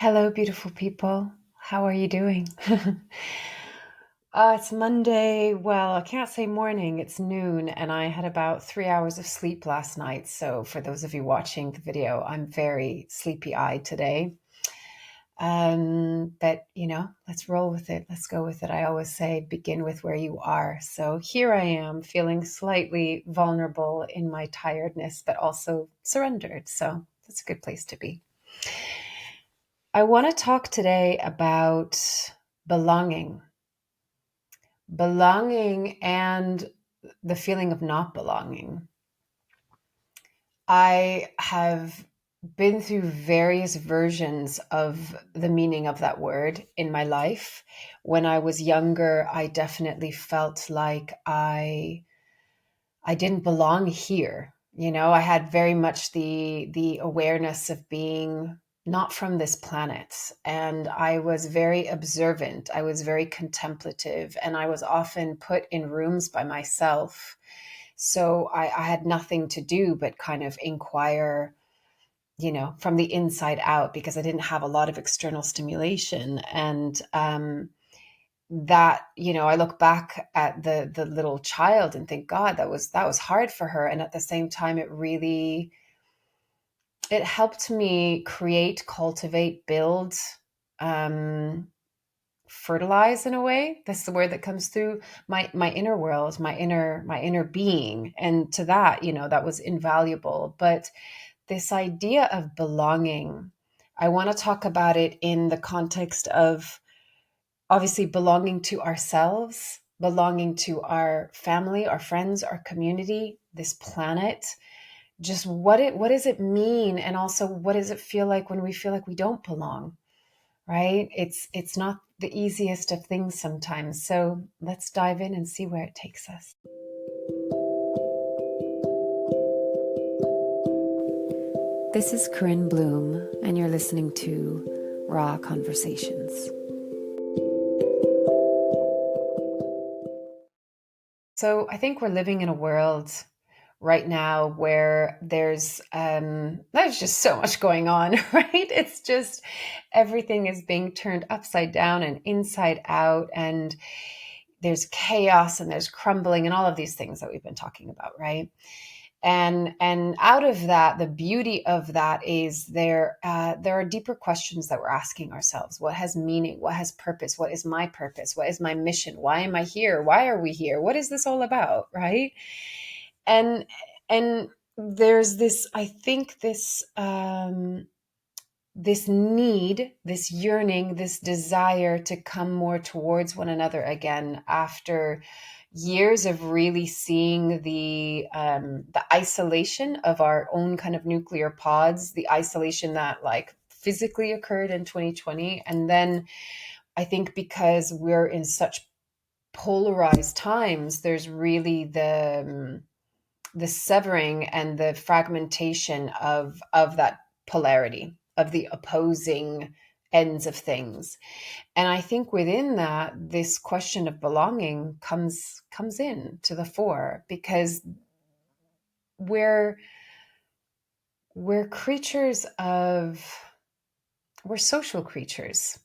Hello, beautiful people. How are you doing? It's Monday. Well, I can't say morning, it's noon, and I had about 3 hours of sleep last night. So, for those of you watching the video, I'm very sleepy eyed today. But let's roll with it. Let's go with it. I always say begin with where you are. So, here I am feeling slightly vulnerable in my tiredness, but also surrendered. So, that's a good place to be. I want to talk today about belonging, belonging and the feeling of not belonging. I have been through various versions of the meaning of that word in my life. When I was younger, I definitely felt like I didn't belong here. I had very much the awareness of being not from this planet. And I was very observant. I was very contemplative. And I was often put in rooms by myself. So I had nothing to do but kind of inquire, from the inside out because I didn't have a lot of external stimulation. And that I look back at the little child and think, God, that was hard for her. And at the same time, it helped me create, cultivate, build, um fertilize, in a way. That's the word that comes through my inner world, my inner being. And to that, that was invaluable. But this idea of belonging, I want to talk about it in the context of obviously belonging to ourselves, belonging to our family, our friends, our community, this planet. Just what does it mean? And also, what does it feel like when we feel like we don't belong, right? It's not the easiest of things sometimes. So let's dive in and see where it takes us. This is Corinne Bloom, and you're listening to Raw Conversations. So I think we're living in a world right now where there's just so much going on, right? It's just everything is being turned upside down and inside out, and there's chaos and there's crumbling and all of these things that we've been talking about, right? And out of that, the beauty of that is there are deeper questions that we're asking ourselves. What has meaning? What has purpose? What is my purpose? What is my mission? Why am I here? Why are we here? What is this all about? Right? And and there's this, I think, this need, this yearning, this desire to come more towards one another again after years of really seeing the isolation of our own kind of nuclear pods, the isolation that like physically occurred in 2020. And then I think because we're in such polarized times, there's really the severing and the fragmentation of that polarity, of the opposing ends of things. And I think within that, this question of belonging comes in to the fore, because we're we're creatures of we're social creatures.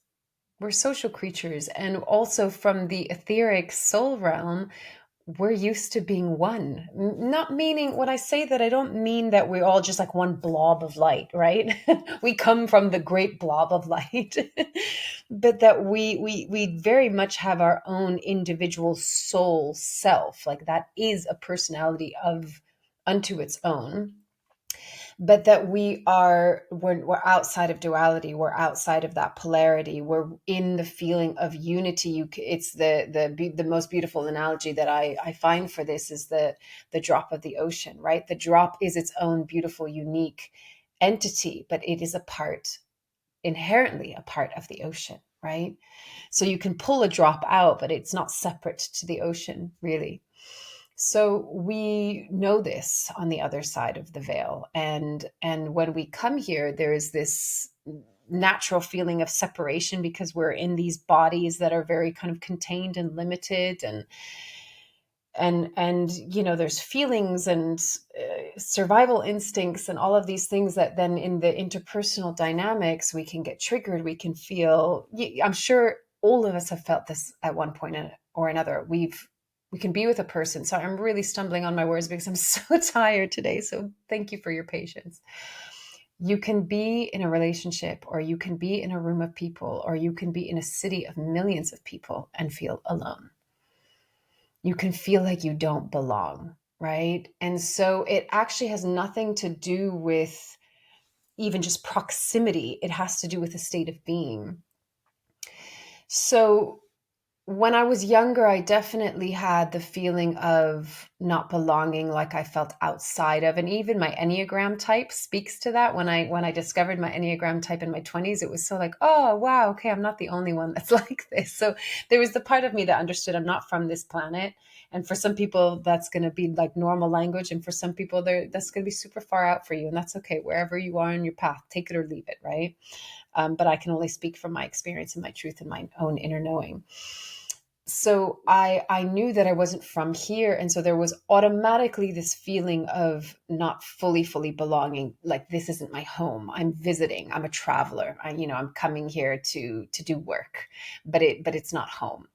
We're social creatures. And also from the etheric soul realm, we're used to being one. Not meaning, when I say that, I don't mean that we're all just like one blob of light, right? We come from the great blob of light, but that we very much have our own individual soul self. Like that is a personality of unto its own, but that we're outside of duality, we're outside of that polarity, we're in the feeling of unity. It's the most beautiful analogy that I find for this is the drop of the ocean, right? The drop is its own beautiful, unique entity, but it is inherently a part of the ocean, right? So you can pull a drop out, but it's not separate to the ocean, really. So we know this on the other side of the veil. And when we come here, there is this natural feeling of separation because we're in these bodies that are very kind of contained and limited. and there's feelings and survival instincts and all of these things that then in the interpersonal dynamics we can get triggered, we can feel. I'm sure all of us have felt this at one point or another. We can be with a person. So I'm really stumbling on my words because I'm so tired today, so thank you for your patience. You can be in a relationship, or you can be in a room of people, or you can be in a city of millions of people and feel alone. You can feel like you don't belong, right? And so it actually has nothing to do with even just proximity. It has to do with a state of being. So when I was younger, I definitely had the feeling of not belonging, like I felt outside of, and even my Enneagram type speaks to that. When I discovered my Enneagram type in my 20s, it was so like, oh wow, okay, I'm not the only one that's like this. So there was the part of me that understood I'm not from this planet. And for some people, that's going to be like normal language, and for some people, that's going to be super far out for you, and that's okay. Wherever you are in your path, take it or leave it, right? But I can only speak from my experience and my truth and my own inner knowing. So I knew that I wasn't from here, and so there was automatically this feeling of not fully belonging. Like, this isn't my home. I'm visiting. I'm a traveler. I'm coming here to do work, but it's not home.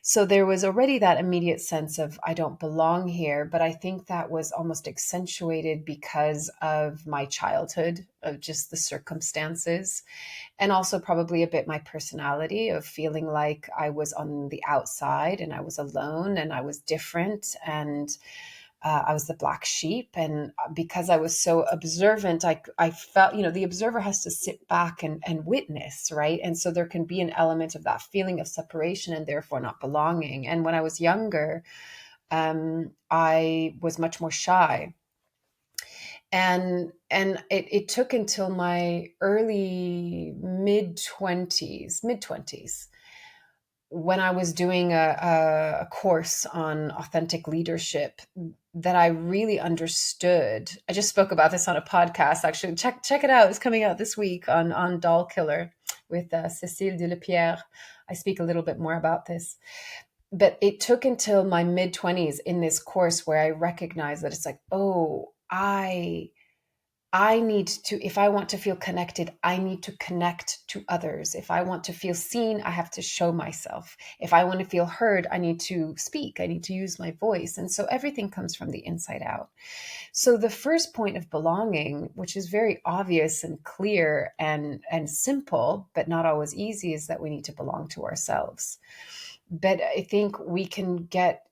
So there was already that immediate sense of I don't belong here. But I think that was almost accentuated because of my childhood, of just the circumstances, and also probably a bit my personality of feeling like I was on the outside and I was alone and I was different, and I was the black sheep. And because I was so observant, I felt, the observer has to sit back and witness, right? And so there can be an element of that feeling of separation and therefore not belonging. And when I was younger, I was much more shy. And it took until my early mid 20s when I was doing a course on authentic leadership that I really understood. I just spoke about this on a podcast, actually. Check it out. It's coming out this week on Doll Killer with Cécile Delepierre. I speak a little bit more about this. But it took until my mid 20s in this course where I recognized that it's like, oh, I need to, if I want to feel connected, I need to connect to others. If I want to feel seen, I have to show myself. If I want to feel heard, I need to speak. I need to use my voice. And so everything comes from the inside out. So the first point of belonging, which is very obvious and clear and simple, but not always easy, is that we need to belong to ourselves. But I think we can get,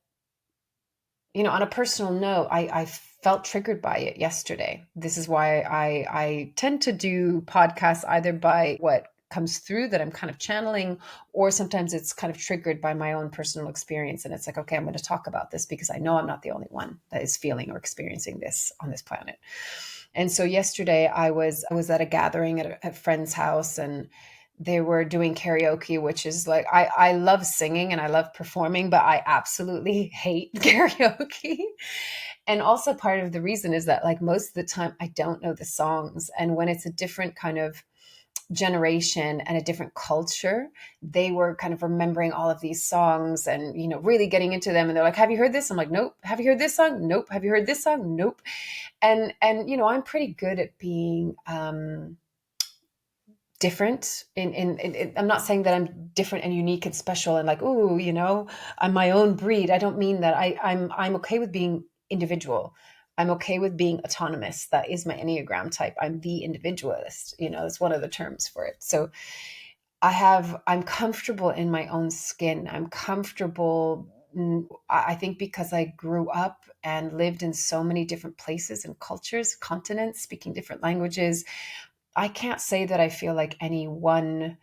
on a personal note, I felt triggered by it yesterday. This is why I tend to do podcasts either by what comes through that I'm kind of channeling, or sometimes it's kind of triggered by my own personal experience. And it's like, okay, I'm going to talk about this because I know I'm not the only one that is feeling or experiencing this on this planet. And so yesterday I was at a gathering at a friend's house, and they were doing karaoke, which is like, I love singing and I love performing, but I absolutely hate karaoke. And also part of the reason is that, like, most of the time I don't know the songs. And when it's a different kind of generation and a different culture, they were kind of remembering all of these songs and, really getting into them. And they're like, have you heard this? I'm like, nope. Have you heard this song? Nope. Have you heard this song? Nope. And I'm pretty good at being, different I'm not saying that I'm different and unique and special and like, ooh, I'm my own breed. I don't mean that. I'm okay with being individual. I'm okay with being autonomous. That is my Enneagram type. I'm the individualist. It's one of the terms for it. So I'm comfortable in my own skin. I'm comfortable. I think because I grew up and lived in so many different places and cultures, continents, speaking different languages, I can't say that I feel like any one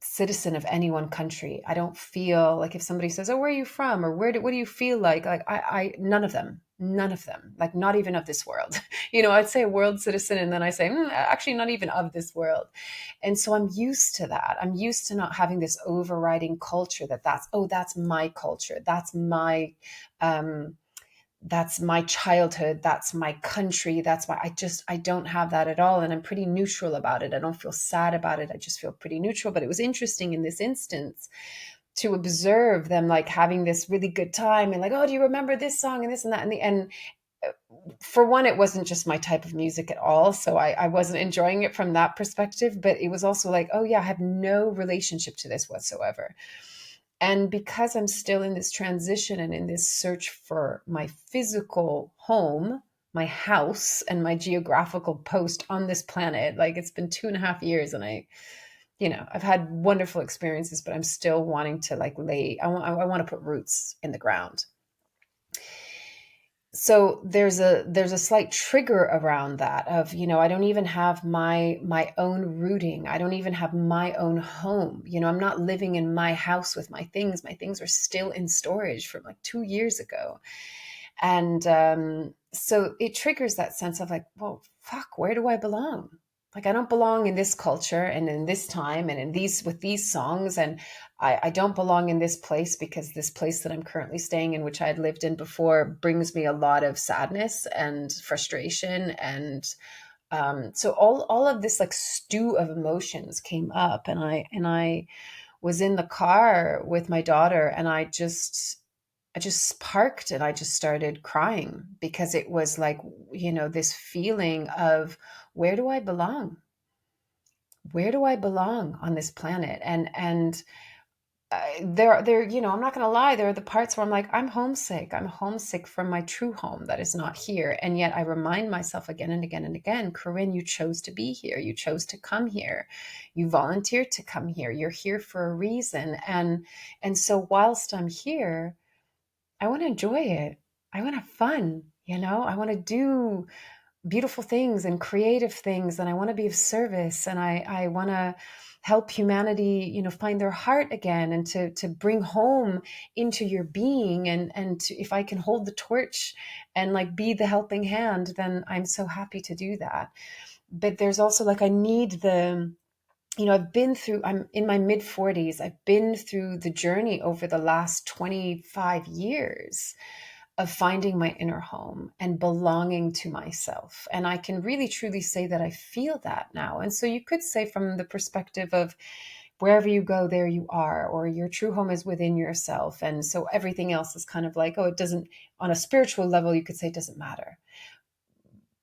citizen of any one country. I don't feel like if somebody says, "Oh, where are you from?" or what do you feel like? Like none of them, like not even of this world. I'd say a world citizen, and then I say, actually, not even of this world. And so I'm used to that. I'm used to not having this overriding culture that's my culture, that's my childhood, that's my country, I don't have that at all. And I'm pretty neutral about it. I don't feel sad about it. I just feel pretty neutral. But it was interesting in this instance to observe them like having this really good time and like, oh, do you remember this song and this and that? And for one, it wasn't just my type of music at all. So I wasn't enjoying it from that perspective, but it was also like, oh yeah, I have no relationship to this whatsoever. And because I'm still in this transition and in this search for my physical home, my house, and my geographical post on this planet, like it's been 2.5 years and I've had wonderful experiences, but I'm still wanting to like I want to put roots in the ground. So there's a slight trigger around that of, I don't even have my own rooting. I don't even have my own home. I'm not living in my house with my things. My things are still in storage from like 2 years ago. And so it triggers that sense of like, well, fuck, where do I belong? Like I don't belong in this culture and in this time and in these with these songs. And I don't belong in this place because this place that I'm currently staying in, which I had lived in before, brings me a lot of sadness and frustration. And so all of this like stew of emotions came up, and I was in the car with my daughter, and I just sparked and I just started crying because it was like, this feeling of where do I belong? Where do I belong on this planet? And there, I'm not going to lie. There are the parts where I'm like, I'm homesick. I'm homesick from my true home that is not here. And yet I remind myself again and again and again, Corinne, you chose to be here. You chose to come here. You volunteered to come here. You're here for a reason. And so whilst I'm here, I want to enjoy it. I want to have fun. I want to do beautiful things and creative things, and I want to be of service, and I want to help humanity, find their heart again, and to bring home into your being, and if I can hold the torch and like be the helping hand, then I'm so happy to do that. But there's also like I need I'm in my mid 40s. I've been through the journey over the last 25 years of finding my inner home and belonging to myself. And I can really truly say that I feel that now. And so you could say, from the perspective of wherever you go, there you are, or your true home is within yourself. And so everything else is kind of like, oh, it doesn't, on a spiritual level, you could say it doesn't matter.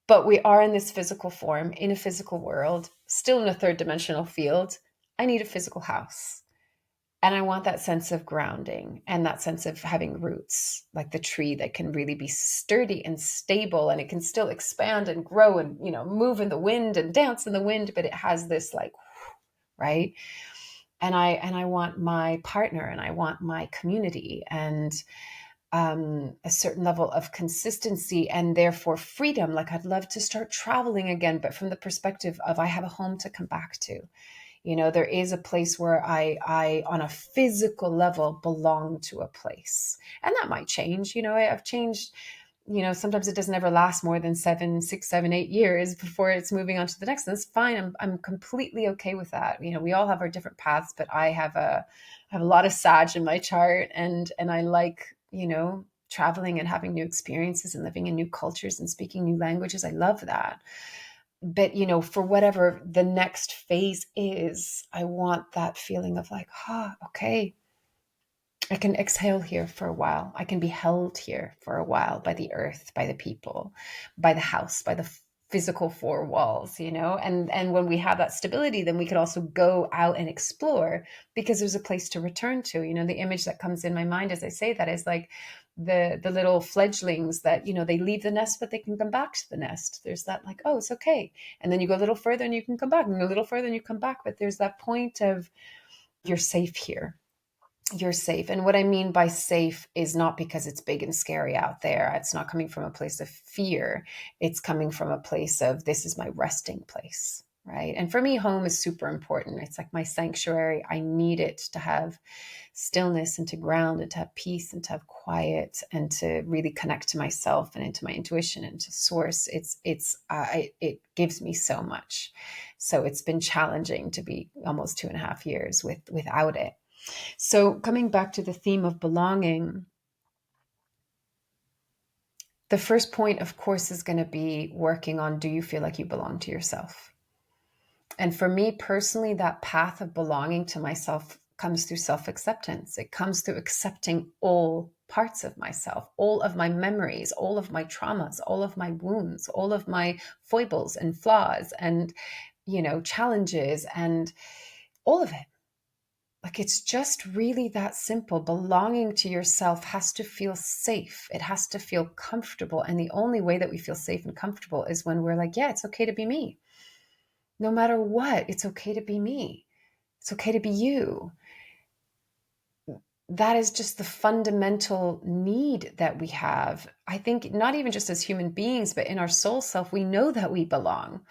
But we are in this physical form, in a physical world, still in a third dimensional field. I need a physical house. And I want that sense of grounding and that sense of having roots, like the tree that can really be sturdy and stable, and it can still expand and grow and, move in the wind and dance in the wind, but it has this like, right? And I want my partner, and I want my community, and a certain level of consistency, and therefore freedom. Like I'd love to start traveling again, but from the perspective of I have a home to come back to. There is a place where I on a physical level belong to a place, and that might change. I've changed. Sometimes it doesn't ever last more than 7, 6, 7, 8 years before it's moving on to the next. And that's fine. I'm completely okay with that. We all have our different paths, but I have a lot of Sag in my chart, and I like, traveling and having new experiences and living in new cultures and speaking new languages. I love that. But for whatever the next phase is, I want that feeling of like, okay, I can exhale here for a while. I can be held here for a while by the earth, by the people, by the house, by the physical four walls, and when we have that stability, then we can also go out and explore, because there's a place to return to. The image that comes in my mind as I say that is like the little fledglings that, they leave the nest, but they can come back to the nest. There's that like, oh, it's okay. And then you go a little further and you can come back, and a little further and you come back. But there's that point of you're safe here. You're safe. And what I mean by safe is not because it's big and scary out there. It's not coming from a place of fear. It's coming from a place of, this is my resting place, right? And for me, home is super important. It's like my sanctuary. I need it to have stillness and to ground and to have peace and to have quiet and to really connect to myself and into my intuition and to source. It gives me so much. So it's been challenging to be almost 2.5 years without it. So coming back to the theme of belonging, the first point, of course, is going to be working on, do you feel like you belong to yourself? And for me personally, that path of belonging to myself comes through self-acceptance. It comes through accepting all parts of myself, all of my memories, all of my traumas, all of my wounds, all of my foibles and flaws and, challenges and all of it. Like, it's just really that simple. Belonging to yourself has to feel safe. It has to feel comfortable. And the only way that we feel safe and comfortable is when we're like, yeah, it's okay to be me. No matter what, it's okay to be me. It's okay to be you. That is just the fundamental need that we have. I think not even just as human beings, but in our soul self, we know that we belong.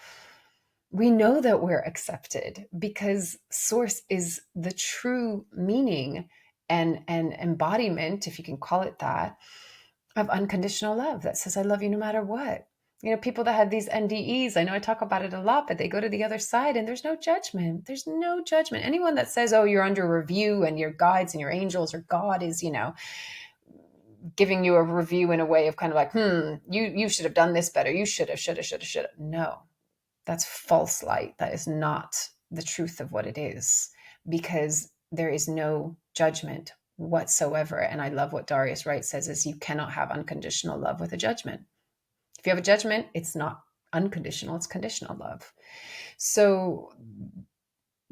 We know that we're accepted because source is the true meaning and embodiment, if you can call it that, of unconditional love that says, I love you no matter what. People that have these NDEs, I know I talk about it a lot, but they go to the other side and there's no judgment. There's no judgment. Anyone that says, oh, you're under review and your guides and your angels or God is, giving you a review in a way of kind of like, you should have done this better. You should have. No, that's false light. That is not the truth of what it is, because there is no judgment whatsoever. And I love what Darius Wright says is you cannot have unconditional love with a judgment. If you have a judgment, it's not unconditional, it's conditional love. So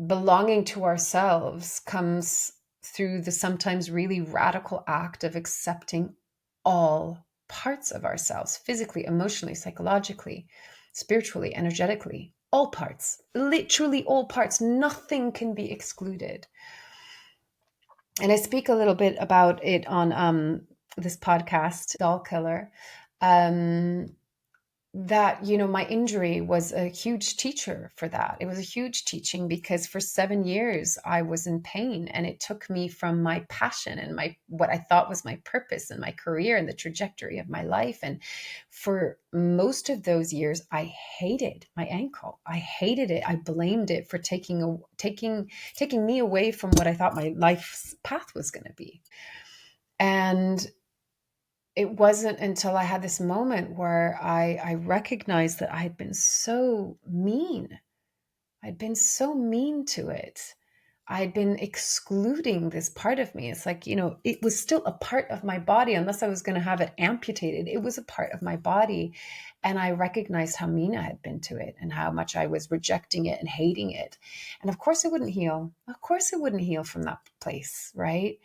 belonging to ourselves comes through the sometimes really radical act of accepting all parts of ourselves, physically, emotionally, psychologically, spiritually, energetically, all parts, literally all parts. Nothing can be excluded. And I speak a little bit about it on this podcast, Doll Killer, that, my injury was a huge teacher for that. It was a huge teaching because for 7 years I was in pain, and it took me from my passion and what I thought was my purpose and my career and the trajectory of my life. And for most of those years, I hated my ankle. I hated it. I blamed it for taking me away from what I thought my life's path was going to be. And it wasn't until I had this moment where I recognized that I had been so mean. I'd been so mean to it. I'd been excluding this part of me. It's like, it was still a part of my body. Unless I was going to have it amputated, it was a part of my body. And I recognized how mean I had been to it and how much I was rejecting it and hating it. And of course it wouldn't heal. Of course it wouldn't heal from that place, right?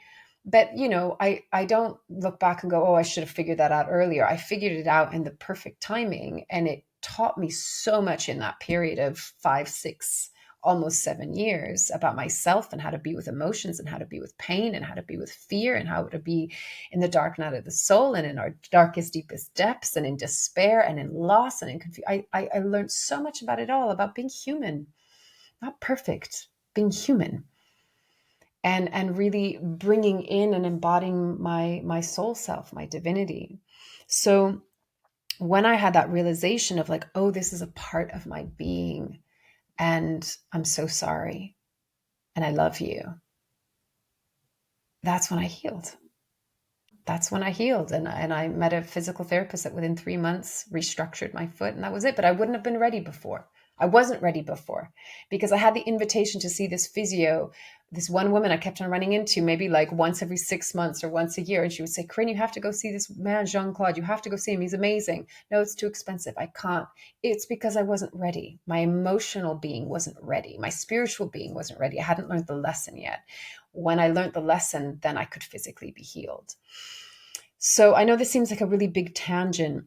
But, I don't look back and go, oh, I should have figured that out earlier. I figured it out in the perfect timing. And it taught me so much in that period of 5, 6, almost 7 years about myself and how to be with emotions and how to be with pain and how to be with fear and how to be in the dark night of the soul and in our darkest, deepest depths and in despair and in loss and in confusion. I learned so much about it all, about being human, not perfect, being human. And really bringing in and embodying my soul self, my divinity. So when I had that realization of like, oh, this is a part of my being, and I'm so sorry, and I love you, that's when I healed. That's when I healed. And I met a physical therapist that within 3 months restructured my foot, and that was it. But I wouldn't have been ready before. I wasn't ready before because I had the invitation to see this physio, this one woman I kept on running into maybe like once every 6 months or once a year. And she would say, Corinne, you have to go see this man, Jean-Claude. You have to go see him. He's amazing. No, it's too expensive. I can't. It's because I wasn't ready. My emotional being wasn't ready. My spiritual being wasn't ready. I hadn't learned the lesson yet. When I learned the lesson, then I could physically be healed. So I know this seems like a really big tangent,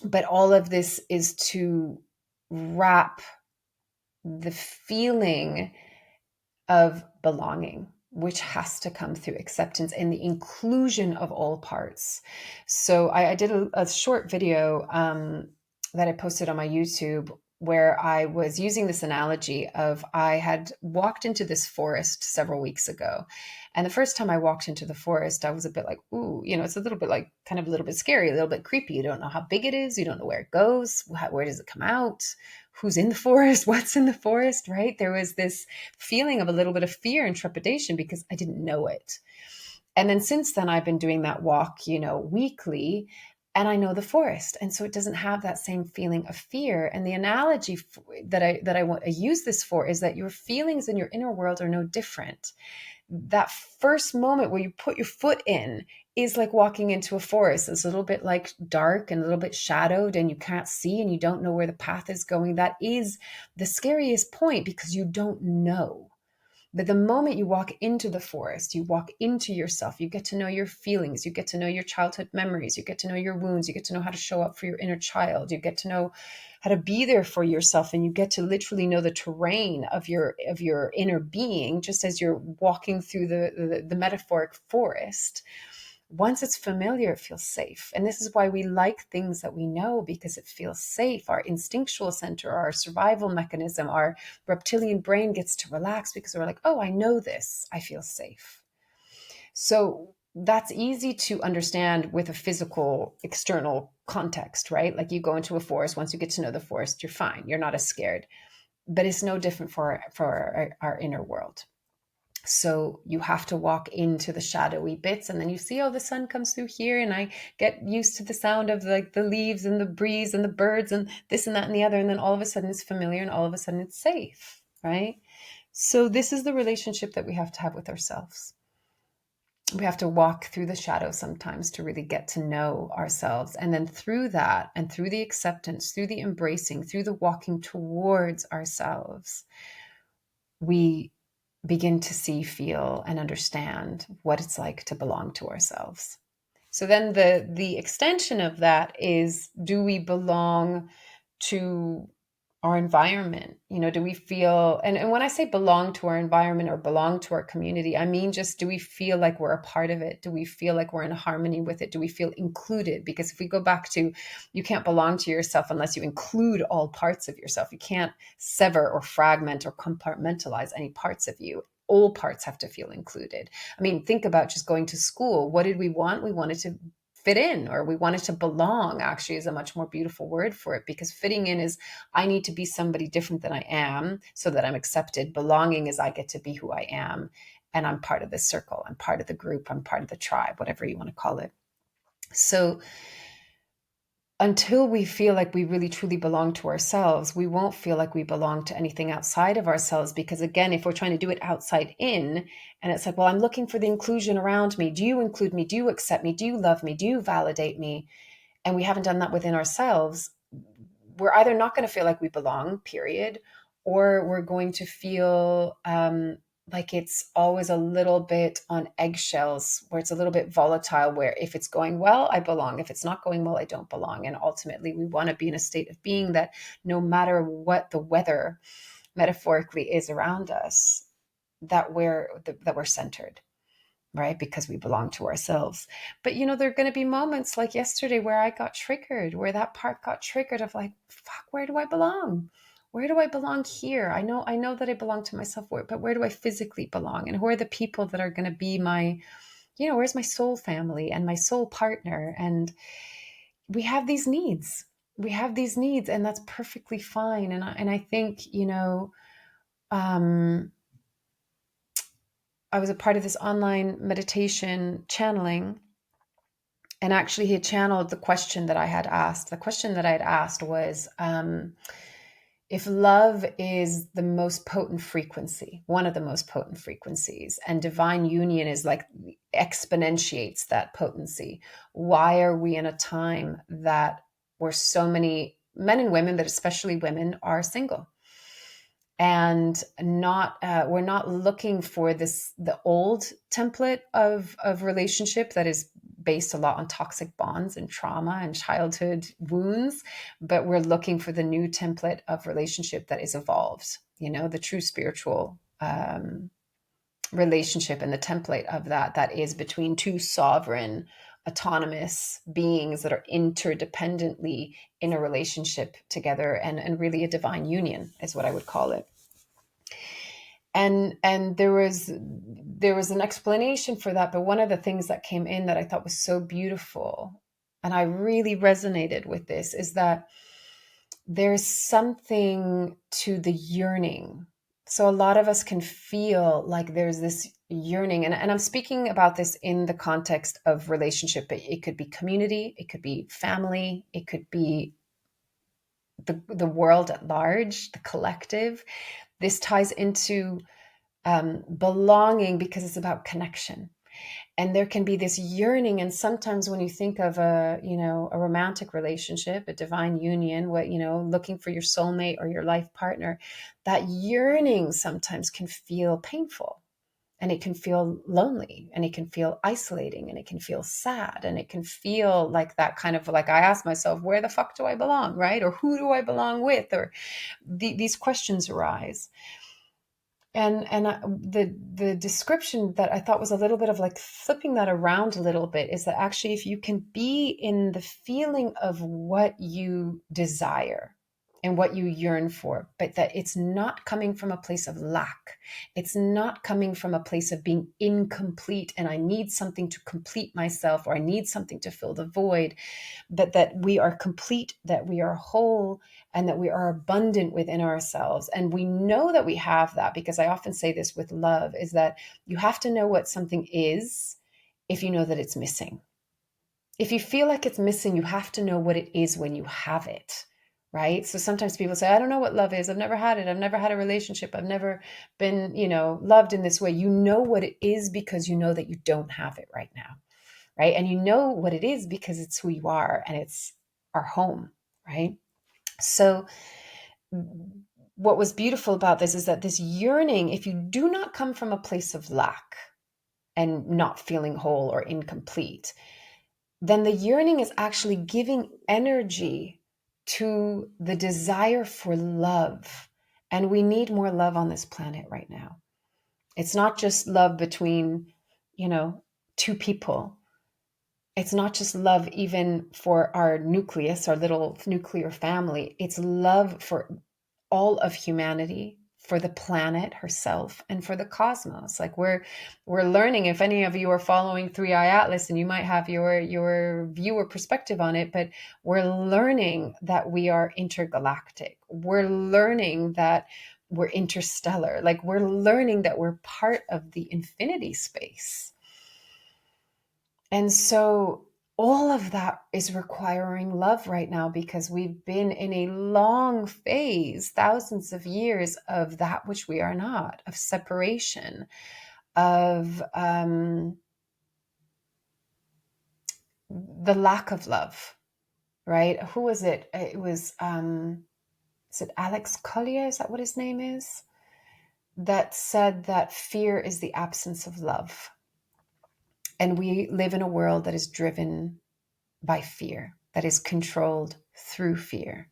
but all of this is to wrap the feeling of belonging, which has to come through acceptance and the inclusion of all parts. So I did a short video that I posted on my YouTube where I was using this analogy of I had walked into this forest several weeks ago. And the first time I walked into the forest, I was a bit like, ooh, it's a little bit like kind of a little bit scary, a little bit creepy. You don't know how big it is. You don't know where it goes. Where does it come out? Who's in the forest? What's in the forest, right? There was this feeling of a little bit of fear and trepidation because I didn't know it. And then since then, I've been doing that walk, weekly, and I know the forest. And so it doesn't have that same feeling of fear. And the analogy that I use this for is that your feelings in your inner world are no different. that first moment where you put your foot in is like walking into a forest. It's a little bit like dark and a little bit shadowed, and you can't see and you don't know where the path is going. That is the scariest point, because you don't know. But the moment you walk into the forest, you walk into yourself, you get to know your feelings, you get to know your childhood memories, you get to know your wounds, you get to know how to show up for your inner child, you get to know how to be there for yourself, and you get to literally know the terrain of your inner being, just as you're walking through the metaphoric forest. Once it's familiar, it feels safe. And this is why we like things that we know, because it feels safe. Our instinctual center, our survival mechanism, our reptilian brain gets to relax because we're like, oh, I know this. I feel safe. So that's easy to understand with a physical external context, right? Like you go into a forest, once you get to know the forest, you're fine. You're not as scared. But it's no different for our inner world. So you have to walk into the shadowy bits, and then you see, oh, the sun comes through here, and I get used to the sound of like the leaves and the breeze and the birds and this and that and the other. And then all of a sudden it's familiar, and all of a sudden it's safe, right? So this is the relationship that we have to have with ourselves. We have to walk through the shadow sometimes to really get to know ourselves. And then through that, and through the acceptance, through the embracing, through the walking towards ourselves, we begin to see, feel, and understand what it's like to belong to ourselves. So then the extension of that is, do we belong to our environment? Do we feel, and when I say belong to our environment or belong to our community, I mean, just, do we feel like we're a part of it? Do we feel like we're in harmony with it? Do we feel included? Because if we go back to, you can't belong to yourself unless you include all parts of yourself. You can't sever or fragment or compartmentalize any parts of you. All parts have to feel included. I mean, think about just going to school. What did we want? We wanted to fit in, or we wanted to belong, actually, is a much more beautiful word for it, because fitting in is, I need to be somebody different than I am so that I'm accepted. Belonging is, I get to be who I am, and I'm part of the circle, I'm part of the group, I'm part of the tribe, whatever you want to call it. So until we feel like we really truly belong to ourselves, we won't feel like we belong to anything outside of ourselves. Because again, if we're trying to do it outside in, and it's like, well, I'm looking for the inclusion around me. Do you include me? Do you accept me? Do you love me? Do you validate me? And we haven't done that within ourselves. We're either not going to feel like we belong, period, or we're going to feel like it's always a little bit on eggshells, where it's a little bit volatile, where if it's going well, I belong. If it's not going well, I don't belong. And ultimately, we want to be in a state of being that no matter what the weather metaphorically is around us, that we're centered, right? Because we belong to ourselves. But there are going to be moments like yesterday where I got triggered, where that part got triggered of like, fuck, where do I belong? Where do I belong here? I know that I belong to myself, but where do I physically belong? And who are the people that are going to be my, where's my soul family and my soul partner? And we have these needs. And that's perfectly fine. And I think, I was a part of this online meditation channeling, and actually he had channeled the question that I had asked. The question that I had asked was, if love is the most potent frequency, one of the most potent frequencies, and divine union is like exponentiates that potency, why are we in a time that where so many men and women, but especially women, are single? And not we're not looking for the old template of relationship that is based a lot on toxic bonds and trauma and childhood wounds, but we're looking for the new template of relationship that is evolved, the true spiritual relationship, and the template of that is between two sovereign autonomous beings that are interdependently in a relationship together, and really a divine union is what I would call it. And there was an explanation for that, but one of the things that came in that I thought was so beautiful, and I really resonated with this, is that there's something to the yearning. So a lot of us can feel like there's this yearning, and I'm speaking about this in the context of relationship. It could be community, it could be family, it could be the world at large, the collective. This ties into belonging because it's about connection. And there can be this yearning, and sometimes when you think of a romantic relationship, a divine union, looking for your soulmate or your life partner, that yearning sometimes can feel painful, and it can feel lonely, and it can feel isolating, and it can feel sad, and it can feel like that kind of, like, I ask myself, where the fuck do I belong, right? Or who do I belong with? Or these questions arise. And the description that I thought was a little bit of like flipping that around a little bit is that actually, if you can be in the feeling of what you desire and what you yearn for, but that it's not coming from a place of lack, it's not coming from a place of being incomplete and I need something to complete myself, or I need something to fill the void, but that we are complete, that we are whole, and that we are abundant within ourselves. And we know that we have that, because I often say this with love, is that you have to know what something is if you know that it's missing. If you feel like it's missing, you have to know what it is when you have it, right? So sometimes people say, I don't know what love is. I've never had it. I've never had a relationship. I've never been, loved in this way. You know what it is because you know that you don't have it right now, right? And you know what it is because it's who you are and it's our home, right? So what was beautiful about this is that this yearning, if you do not come from a place of lack and not feeling whole or incomplete, then the yearning is actually giving energy to the desire for love. And we need more love on this planet right now. It's not just love between, two people. It's not just love even for our nucleus, our little nuclear family. It's love for all of humanity, for the planet herself, and for the cosmos. Like we're learning, if any of you are following 3i Atlas, and you might have your view or perspective on it, but we're learning that we are intergalactic. We're learning that we're interstellar. Like we're learning that we're part of the infinity space. And so all of that is requiring love right now, because we've been in a long phase, thousands of years, of that which we are not, of separation, of the lack of love, right? Who was it? It was, is it Alex Collier? Is that what his name is? That said that fear is the absence of love. And we live in a world that is driven by fear, that is controlled through fear.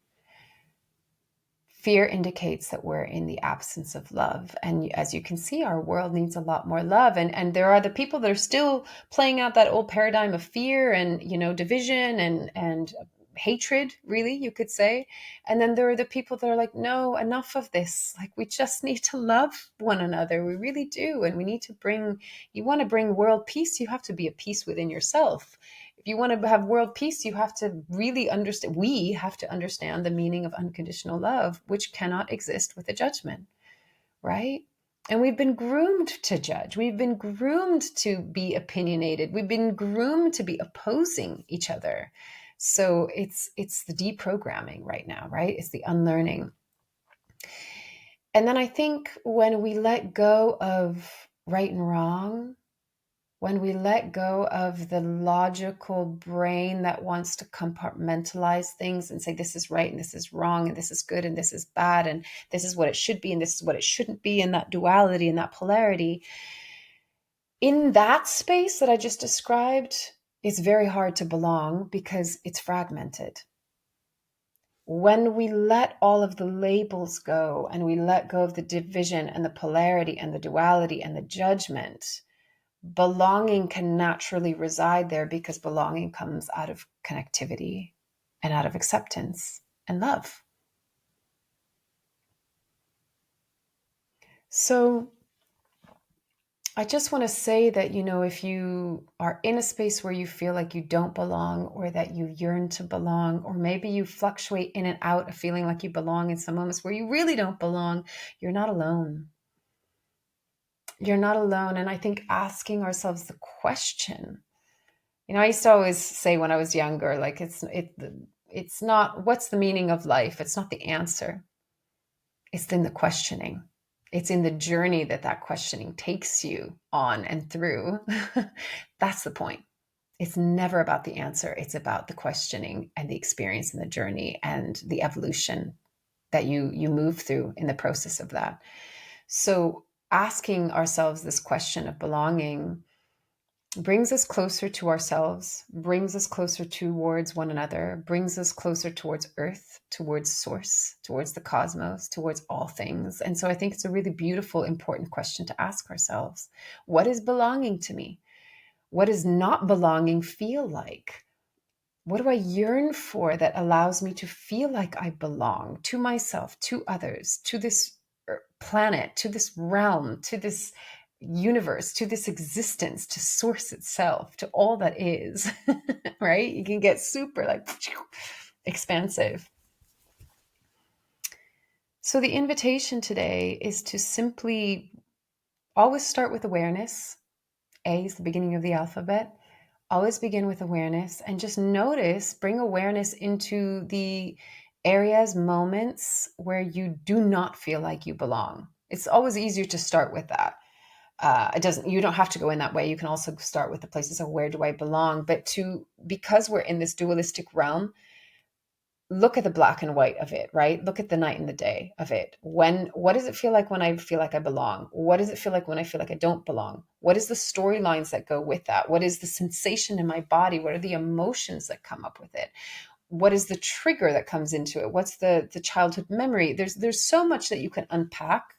Fear indicates that we're in the absence of love. And as you can see, our world needs a lot more love. And there are the people that are still playing out that old paradigm of fear and, division and hatred, really, you could say. And then there are the people that are like, no, enough of this. Like, we just need to love one another. We really do. And we need to you want to bring world peace, you have to be at peace within yourself. If you want to have world peace, you have to really understand, we have to understand the meaning of unconditional love, which cannot exist with a judgment, right? And we've been groomed to judge. We've been groomed to be opinionated. We've been groomed to be opposing each other. So it's the deprogramming right now, right? It's the unlearning. And then I think when we let go of right and wrong, when we let go of the logical brain that wants to compartmentalize things and say, this is right and this is wrong and this is good and this is bad and this is what it should be and this is what it shouldn't be, and that duality and that polarity, in that space that I just described, it's very hard to belong because it's fragmented. When we let all of the labels go and we let go of the division and the polarity and the duality and the judgment, belonging can naturally reside there, because belonging comes out of connectivity and out of acceptance and love. So I just want to say that, if you are in a space where you feel like you don't belong, or that you yearn to belong, or maybe you fluctuate in and out of feeling like you belong in some moments where you really don't belong, you're not alone. You're not alone. And I think asking ourselves the question, I used to always say when I was younger, like it's not what's the meaning of life. It's not the answer. It's in the questioning. It's in the journey that that questioning takes you on and through. That's the point. It's never about the answer. It's about the questioning and the experience and the journey and the evolution that you move through in the process of that. So asking ourselves this question of belonging brings us closer to ourselves, brings us closer towards one another, brings us closer towards earth, towards source, towards the cosmos, towards all things. And so I think it's a really beautiful, important question to ask ourselves. What is belonging to me? What does not belonging feel like? What do I yearn for that allows me to feel like I belong to myself, to others, to this planet, to this realm, to this universe, to this existence, to source itself, to all that is, right? You can get super like expansive. So the invitation today is to simply always start with awareness. A is the beginning of the alphabet. Always begin with awareness and just notice, bring awareness into the areas, moments where you do not feel like you belong. It's always easier to start with that. You don't have to go in that way. You can also start with the places of where do I belong, but because we're in this dualistic realm, look at the black and white of it, right? Look at the night and the day of it. What does it feel like when I feel like I belong? What does it feel like when I feel like I don't belong? What is the storylines that go with that? What is the sensation in my body? What are the emotions that come up with it? What is the trigger that comes into it? What's the childhood memory? There's so much that you can unpack.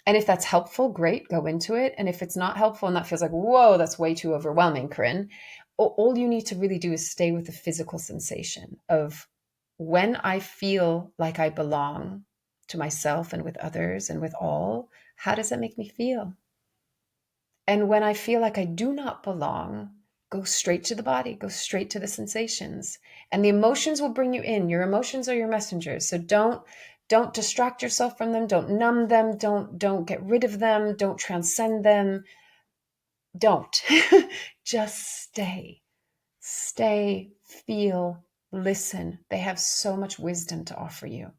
And if that's helpful, great, go into it. And if it's not helpful and that feels like, whoa, that's way too overwhelming, Corinne, all you need to really do is stay with the physical sensation of when I feel like I belong to myself and with others and with all, how does that make me feel? And when I feel like I do not belong, go straight to the body, go straight to the sensations. And the emotions will bring you in. Your emotions are your messengers. So don't distract yourself from them, don't numb them, don't get rid of them, don't transcend them. Don't. Just stay. Stay, feel, listen. They have so much wisdom to offer you.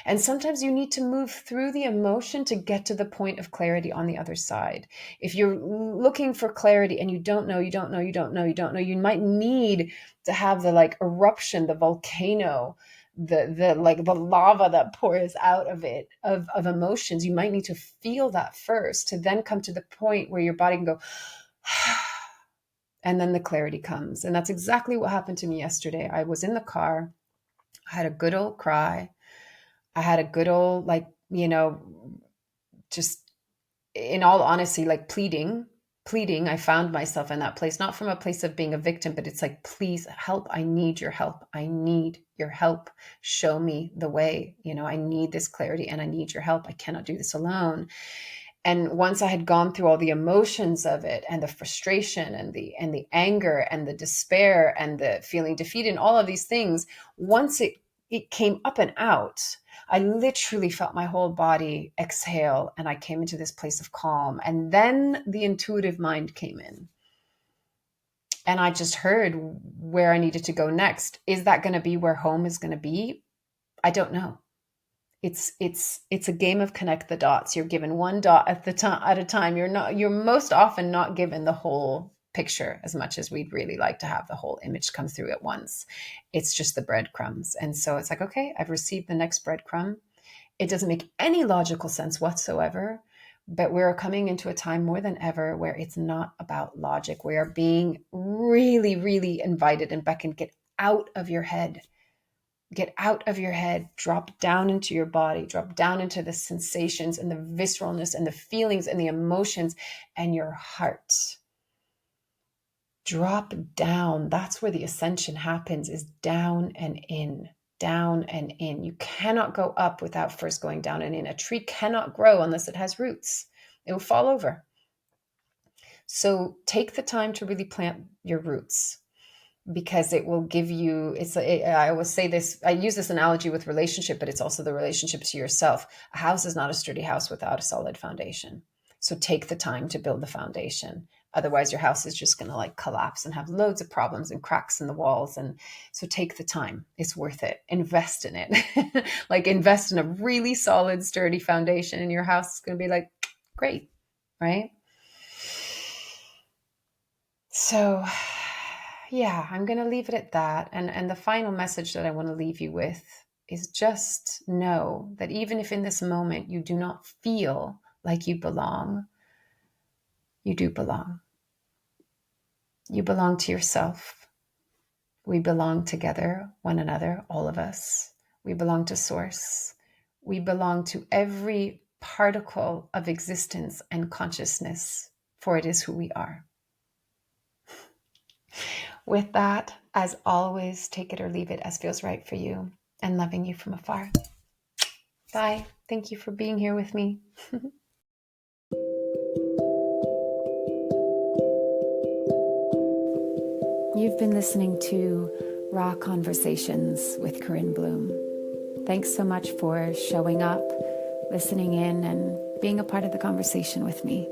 And sometimes you need to move through the emotion to get to the point of clarity on the other side. If you're looking for clarity and you don't know, you might need to have the like eruption, the volcano, the like the lava that pours out of it of emotions. You might need to feel that first to then come to the point where your body can go and then the clarity comes. And that's exactly what happened to me yesterday. I was in the car. I had a good old cry. I had a good old, like, just in all honesty, like pleading. I found myself in that place, not from a place of being a victim, but it's like, please help. I need your help. I need your help. Show me the way. I need this clarity and I need your help. I cannot do this alone. And once I had gone through all the emotions of it and the frustration and the anger and the despair and the feeling defeated and all of these things, once it came up and out, I literally felt my whole body exhale and I came into this place of calm. And then the intuitive mind came in. And I just heard where I needed to go next. Is that going to be where home is going to be? I don't know. It's a game of connect the dots. You're given one dot at a time. You're most often not given the whole picture as much as we'd really like to have the whole image come through at once. It's just the breadcrumbs. And so it's like, okay, I've received the next breadcrumb. It doesn't make any logical sense whatsoever, but we're coming into a time more than ever where it's not about logic. We are being really, really invited and beckoned, get out of your head. Get out of your head, drop down into your body, drop down into the sensations and the visceralness and the feelings and the emotions and your heart. Drop down. That's where the ascension happens, is down and in, down and in. You cannot go up without first going down and in. A tree cannot grow unless it has roots. It will fall over. So take the time to really plant your roots, because it will give you, I always say this, I use this analogy with relationship, but it's also the relationship to yourself. A house is not a sturdy house without a solid foundation. So take the time to build the foundation Otherwise, your house is just going to like collapse and have loads of problems and cracks in the walls. And so take the time. It's worth it. Invest in it. Like invest in a really solid, sturdy foundation, and your house is going to be like, great, right? So yeah, I'm going to leave it at that. And the final message that I want to leave you with is just know that even if in this moment you do not feel like you belong, you do belong. You belong to yourself. We belong together, one another, all of us. We belong to Source. We belong to every particle of existence and consciousness, for it is who we are. With that, as always, take it or leave it as feels right for you, and loving you from afar. Bye. Thank you for being here with me. You've been listening to Raw Conversations with Corinne Bloom. Thanks so much for showing up, listening in, and being a part of the conversation with me.